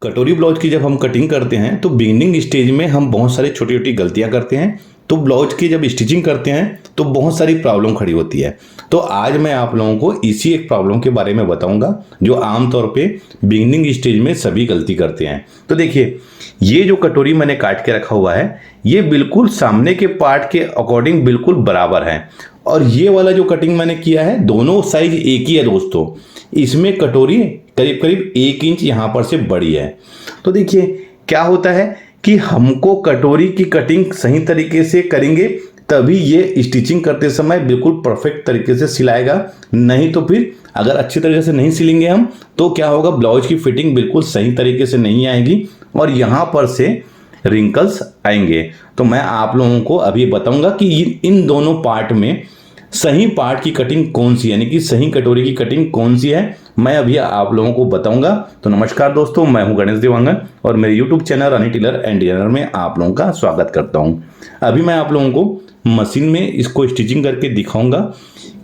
कटोरी ब्लाउज की जब हम कटिंग करते हैं तो बिगिनिंग स्टेज में हम बहुत सारी छोटी छोटी गलतियां करते हैं। तो ब्लाउज की जब स्टिचिंग करते हैं तो बहुत सारी प्रॉब्लम खड़ी होती है। तो आज मैं आप लोगों को इसी एक प्रॉब्लम के बारे में बताऊंगा जो आमतौर पे बिगिनिंग स्टेज में सभी गलती करते हैं। तो देखिए, ये जो कटोरी मैंने काट के रखा हुआ है ये बिल्कुल सामने के पार्ट के अकॉर्डिंग बिल्कुल बराबर है। और ये वाला जो कटिंग मैंने किया है दोनों साइज एक ही है दोस्तों। इसमें कटोरी करीब करीब 1 इंच यहाँ पर से बड़ी है। तो देखिए क्या होता है कि हमको कटोरी की कटिंग सही तरीके से करेंगे तभी ये स्टिचिंग करते समय बिल्कुल परफेक्ट तरीके से सिलाएगा। नहीं तो फिर अगर अच्छी तरीके से नहीं सिलेंगे हम तो क्या होगा, ब्लाउज की फिटिंग बिल्कुल सही तरीके से नहीं आएगी और यहाँ पर से रिंकल्स आएंगे। तो मैं आप लोगों को अभी बताऊंगा कि इन दोनों पार्ट में सही पार्ट की कटिंग कौन सी, यानी कि सही कटोरी की कटिंग कौन सी है, मैं अभी आप लोगों को बताऊंगा। तो नमस्कार दोस्तों, मैं हूं गणेश देवांगन और मेरे YouTube channel Rani tailor and designer में आप लोगों का स्वागत करता हूं। अभी मैं आप लोगों को मशीन में इसको स्टिचिंग करके दिखाऊंगा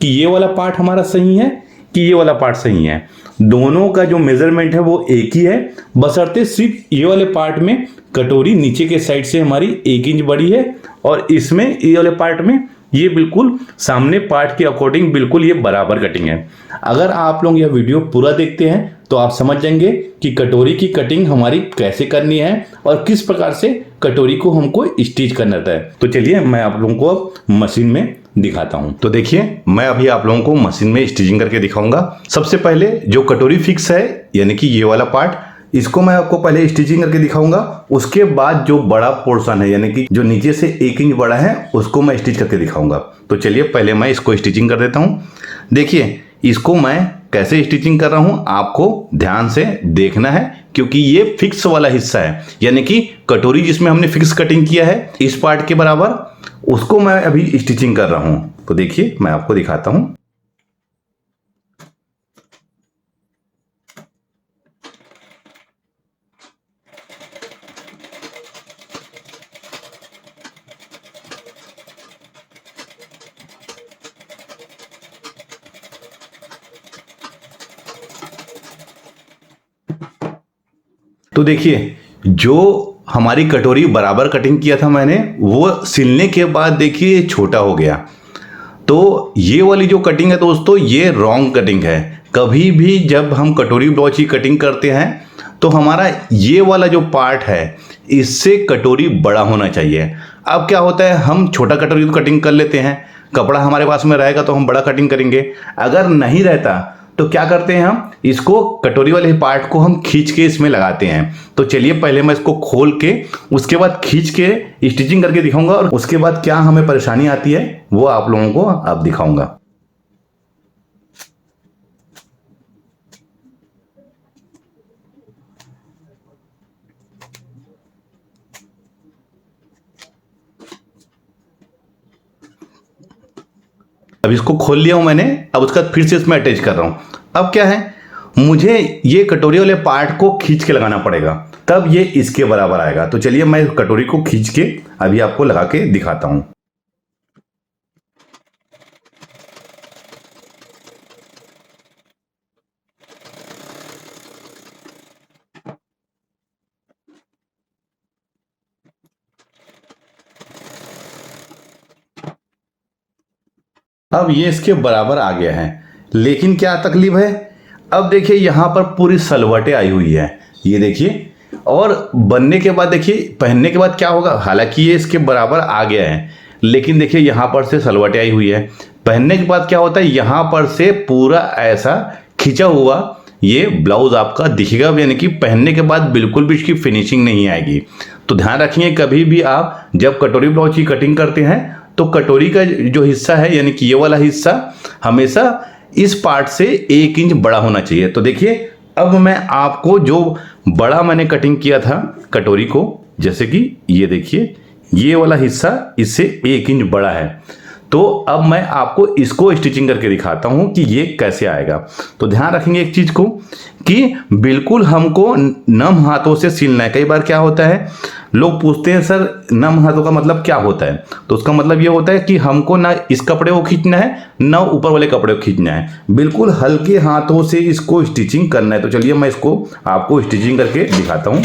कि ये वाला पार्ट हमारा सही है कि ये वाला पार्ट सही है। दोनों का जो मेजरमेंट है वो एक ही है, बशर्ते सिर्फ ये वाले पार्ट में कटोरी नीचे के साइड से हमारी 1 इंच बड़ी है और इसमें ये वाले पार्ट में ये बिल्कुल सामने पार्ट के अकॉर्डिंग बिल्कुल ये बराबर कटिंग है। अगर आप लोग यह वीडियो पूरा देखते हैं तो आप समझ जाएंगे कि कटोरी की कटिंग हमारी कैसे करनी है और किस प्रकार से कटोरी को हमको स्टिच करना रहता है। तो चलिए मैं आप लोगों को अब मशीन में दिखाता हूं। तो देखिए, मैं अभी आप लोगों को मशीन में स्टिचिंग करके दिखाऊंगा। सबसे पहले जो कटोरी फिक्स है यानी कि ये वाला पार्ट, इसको मैं आपको पहले स्टिचिंग करके दिखाऊंगा। उसके बाद जो बड़ा पोर्शन है यानी कि जो नीचे से 1 इंच बड़ा है उसको मैं स्टिच करके दिखाऊंगा। तो चलिए पहले मैं इसको स्टिचिंग कर देता हूं। देखिए इसको मैं कैसे स्टिचिंग कर रहा हूं आपको ध्यान से देखना है, क्योंकि ये फिक्स वाला हिस्सा है यानी कि कटोरी जिसमें हमने फिक्स कटिंग किया है इस पार्ट के बराबर, उसको मैं अभी स्टिचिंग कर रहा हूं। तो देखिए मैं आपको दिखाता हूं। तो देखिए, जो हमारी कटोरी बराबर कटिंग किया था मैंने, वो सिलने के बाद देखिए छोटा हो गया। तो ये वाली जो कटिंग है दोस्तों ये रॉन्ग कटिंग है। कभी भी जब हम कटोरी ब्लाउज की कटिंग करते हैं तो हमारा ये वाला जो पार्ट है इससे कटोरी बड़ा होना चाहिए। अब क्या होता है, हम छोटा कटोरी तो कटिंग कर लेते हैं, कपड़ा हमारे पास में रहेगा तो हम बड़ा कटिंग करेंगे। अगर नहीं रहता तो क्या करते हैं, हम इसको कटोरी वाले पार्ट को हम खींच के इसमें लगाते हैं। तो चलिए पहले मैं इसको खोल के उसके बाद खींच के स्टिचिंग करके दिखाऊंगा और उसके बाद क्या हमें परेशानी आती है वो आप लोगों को अब दिखाऊंगा। अब इसको खोल लिया हूं मैंने, अब उसका फिर से इसमें अटैच कर रहा हूं। अब क्या है, मुझे ये कटोरी वाले पार्ट को खींच के लगाना पड़ेगा तब ये इसके बराबर आएगा। तो चलिए मैं कटोरी को खींच के अभी आपको लगा के दिखाता हूं। अब ये इसके बराबर आ गया है, लेकिन क्या तकलीफ है, अब देखिए यहाँ पर पूरी सलवटें आई हुई है, ये देखिए। और बनने के बाद देखिए, पहनने के बाद क्या होगा, हालांकि ये इसके बराबर आ गया है लेकिन देखिए यहाँ पर से सलवटें आई हुई है। पहनने के बाद क्या होता है, यहाँ पर से पूरा ऐसा खिंचा हुआ ये ब्लाउज आपका दिखेगा, यानी कि पहनने के बाद बिल्कुल भी इसकी फिनिशिंग नहीं आएगी। तो ध्यान रखिए, कभी भी आप जब कटोरी ब्लाउज की कटिंग करते हैं तो कटोरी का जो हिस्सा है यानी कि ये वाला हिस्सा हमेशा इस पार्ट से 1 इंच बड़ा होना चाहिए। तो देखिए अब मैं आपको जो बड़ा मैंने कटिंग किया था कटोरी को, जैसे कि ये देखिए ये वाला हिस्सा इससे 1 इंच बड़ा है। तो अब मैं आपको इसको स्टिचिंग करके दिखाता हूं कि ये कैसे आएगा। तो ध्यान रखेंगे एक चीज को कि बिल्कुल हमको नम हाथों से सिलना है। कई बार क्या होता है, लोग पूछते हैं सर नम हाथों का मतलब क्या होता है, तो उसका मतलब ये होता है कि हमको ना इस कपड़े को खींचना है ना ऊपर वाले कपड़े को खींचना है, बिल्कुल हल्के हाथों से इसको स्टिचिंग करना है। तो चलिए मैं इसको आपको स्टिचिंग करके दिखाता हूं।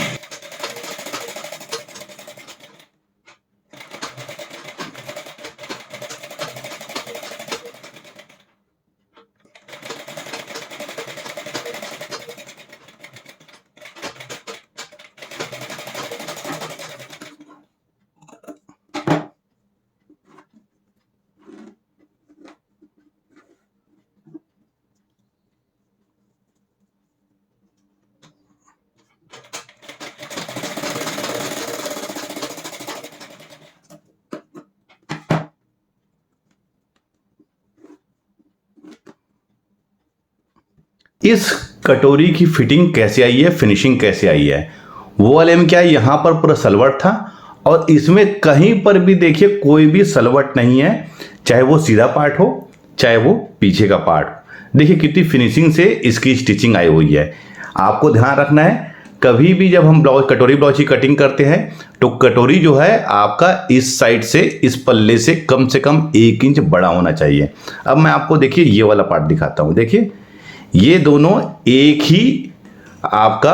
इस कटोरी की फिटिंग कैसे आई है, फिनिशिंग कैसे आई है, वो वाले में क्या है, यहां पर पूरा सलवट था और इसमें कहीं पर भी देखिए कोई भी सलवट नहीं है, चाहे वो सीधा पार्ट हो चाहे वो पीछे का पार्ट। देखिए कितनी फिनिशिंग से इसकी स्टिचिंग आई हुई है। आपको ध्यान रखना है कभी भी जब हम ब्लाउज कटोरी ब्लाउज की कटिंग करते हैं तो कटोरी जो है आपका इस साइड से इस पल्ले से कम 1 इंच बड़ा होना चाहिए। अब मैं आपको देखिए ये वाला पार्ट दिखाता हूं। देखिए ये दोनों एक ही आपका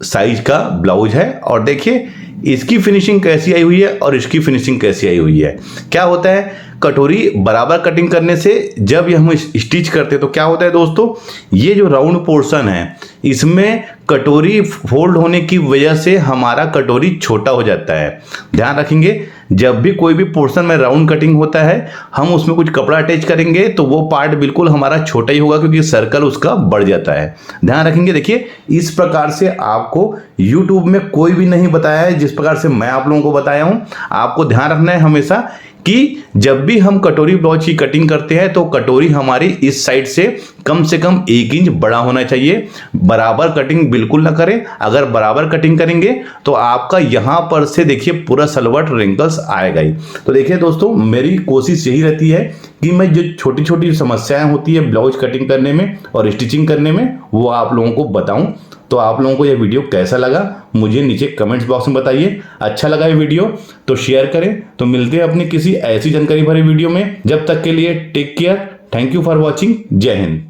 साइज का ब्लाउज है और देखिए इसकी फिनिशिंग कैसी आई हुई है और इसकी फिनिशिंग कैसी आई हुई है। क्या होता है, कटोरी बराबर कटिंग करने से जब ये हम स्टिच करते हैं तो क्या होता है दोस्तों, ये जो राउंड पोर्शन है इसमें कटोरी फोल्ड होने की वजह से हमारा कटोरी छोटा हो जाता है। ध्यान रखेंगे जब भी कोई भी पोर्शन में राउंड कटिंग होता है हम उसमें कुछ कपड़ा अटैच करेंगे तो वो पार्ट बिल्कुल हमारा छोटा ही होगा क्योंकि सर्कल उसका बढ़ जाता है। ध्यान रखेंगे। देखिए इस प्रकार से आपको YouTube में कोई भी नहीं बताया है जिस प्रकार से मैं आप लोगों को बताया हूं। आपको ध्यान रखना है हमेशा कि जब भी हम कटोरी ब्लाउज की कटिंग करते हैं तो कटोरी हमारी इस साइड से कम 1 इंच बड़ा होना चाहिए। बराबर कटिंग बिल्कुल ना करें। अगर बराबर कटिंग करेंगे तो आपका यहां पर से देखिए पूरा सलवट रिंकल्स आएगा ही। तो देखिए दोस्तों मेरी कोशिश यही रहती है कि मैं जो छोटी छोटी समस्याएं होती है ब्लाउज कटिंग करने में और स्टिचिंग करने में वो आप लोगों को बताऊं। तो आप लोगों को यह वीडियो कैसा लगा मुझे नीचे कमेंट्स बॉक्स में बताइए। अच्छा लगा ये वीडियो तो शेयर करें। तो मिलते हैं अपनी किसी ऐसी जानकारी भरी वीडियो में। जब तक के लिए take care. Thank you for watching. जय हिंद।